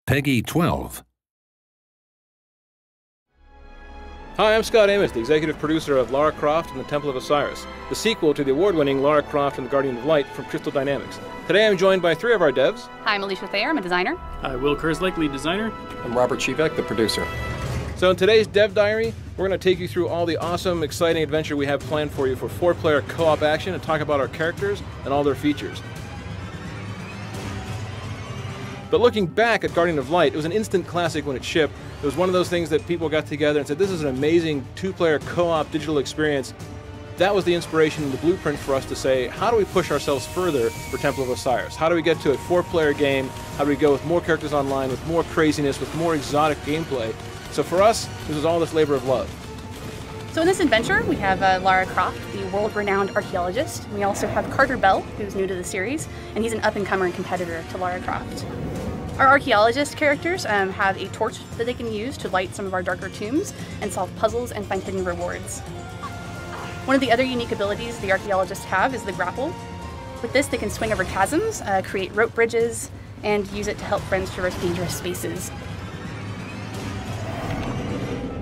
Peggy 12. Hi, I'm Scott Amos, the executive producer of Lara Croft and the Temple of Osiris, the sequel to the award-winning Lara Croft and the Guardian of Light from Crystal Dynamics. Today I'm joined by three of our devs. Hi, I'm Alicia Thayer, I'm a designer. Hi, Will Kerslake, lead designer. I'm Robert Chivek, the producer. So in today's Dev Diary, we're going to take you through all the awesome, exciting adventure we have planned for you for 4-player co-op action and talk about our characters and all their features. But looking back at Guardian of Light, it was an instant classic when it shipped. It was one of those things that people got together and said, this is an amazing 2-player co-op digital experience. That was the inspiration and the blueprint for us to say, how do we push ourselves further for Temple of Osiris? How do we get to a 4-player game? How do we go with more characters online, with more craziness, with more exotic gameplay? So for us, this was all this labor of love. So in this adventure, we have Lara Croft, the world-renowned archaeologist. We also have Carter Bell, who's new to the series, and he's an up-and-comer and competitor to Lara Croft. Our archaeologist characters have a torch that they can use to light some of our darker tombs and solve puzzles and find hidden rewards. One of the other unique abilities the archaeologists have is the grapple. With this, they can swing over chasms, create rope bridges, and use it to help friends traverse dangerous spaces.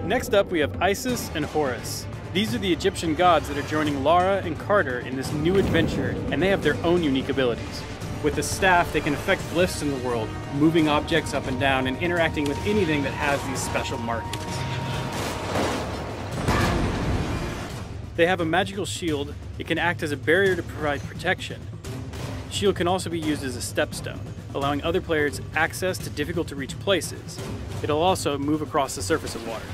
Next up, we have Isis and Horus. These are the Egyptian gods that are joining Lara and Carter in this new adventure, and they have their own unique abilities. With the staff, they can affect glyphs in the world, moving objects up and down and interacting with anything that has these special markings. They have a magical shield. It can act as a barrier to provide protection. The shield can also be used as a stepstone, allowing other players access to difficult-to-reach places. It'll also move across the surface of water.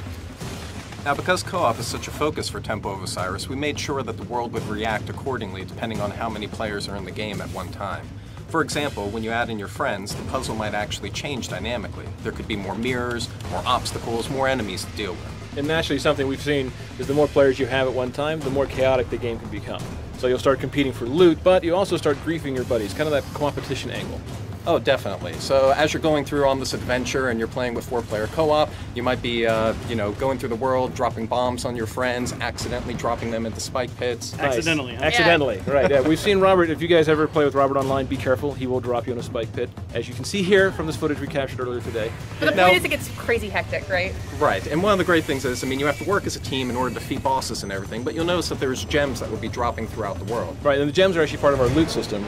Now, because co-op is such a focus for Temple of Osiris, we made sure that the world would react accordingly depending on how many players are in the game at one time. For example, when you add in your friends, the puzzle might actually change dynamically. There could be more mirrors, more obstacles, more enemies to deal with. And naturally, something we've seen is the more players you have at one time, the more chaotic the game can become. So you'll start competing for loot, but you also start griefing your buddies, kind of that competition angle. Oh, definitely. So as you're going through on this adventure and you're playing with 4-player co-op, you might be, going through the world, dropping bombs on your friends, accidentally dropping them into spike pits. Nice. Accidentally. Huh? Accidentally, Yeah. Right. Yeah, we've seen Robert. If you guys ever play with Robert online, be careful. He will drop you in a spike pit, as you can see here from this footage we captured earlier today. But the point is it gets crazy hectic, right? Right, and one of the great things is, you have to work as a team in order to defeat bosses and everything, but you'll notice that there's gems that will be dropping throughout the world. Right, and the gems are actually part of our loot system.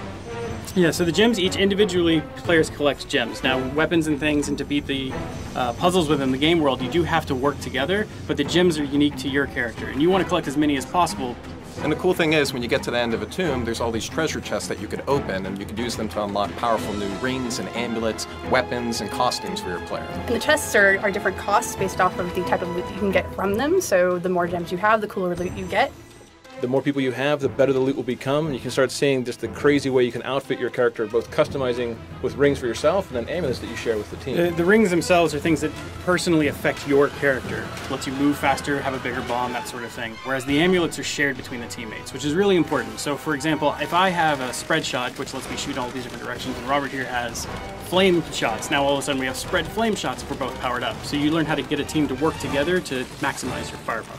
Yeah, so the gems, each individually, players collect gems. Now, weapons and things, and to beat the puzzles within the game world, you do have to work together, but the gems are unique to your character, and you want to collect as many as possible. And the cool thing is, when you get to the end of a tomb, there's all these treasure chests that you could open, and you could use them to unlock powerful new rings and amulets, weapons, and costumes for your player. And the chests are different costs based off of the type of loot that you can get from them, so the more gems you have, the cooler loot you get. The more people you have, the better the loot will become, and you can start seeing just the crazy way you can outfit your character, both customizing with rings for yourself and then amulets that you share with the team. The rings themselves are things that personally affect your character. Lets you move faster, have a bigger bomb, that sort of thing. Whereas the amulets are shared between the teammates, which is really important. So for example, if I have a spread shot, which lets me shoot all these different directions, and Robert here has flame shots, now all of a sudden we have spread flame shots if we're both powered up. So you learn how to get a team to work together to maximize your firepower.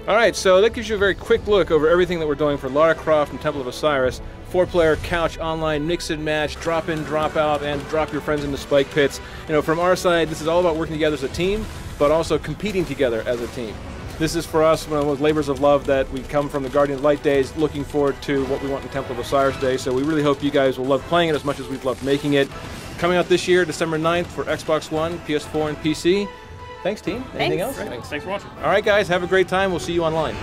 Alright, so that gives you a very quick look over everything that we're doing for Lara Croft and Temple of Osiris. 4-player couch online mix and match, drop in, drop out, and drop your friends into spike pits. From our side, this is all about working together as a team, but also competing together as a team. This is for us one of those labors of love that we come from the Guardian of Light days, looking forward to what we want in Temple of Osiris Day. So we really hope you guys will love playing it as much as we've loved making it. Coming out this year, December 9th for Xbox One, PS4, and PC. Thanks, team. Anything else? Thanks for watching. All right, guys, have a great time. We'll see you online.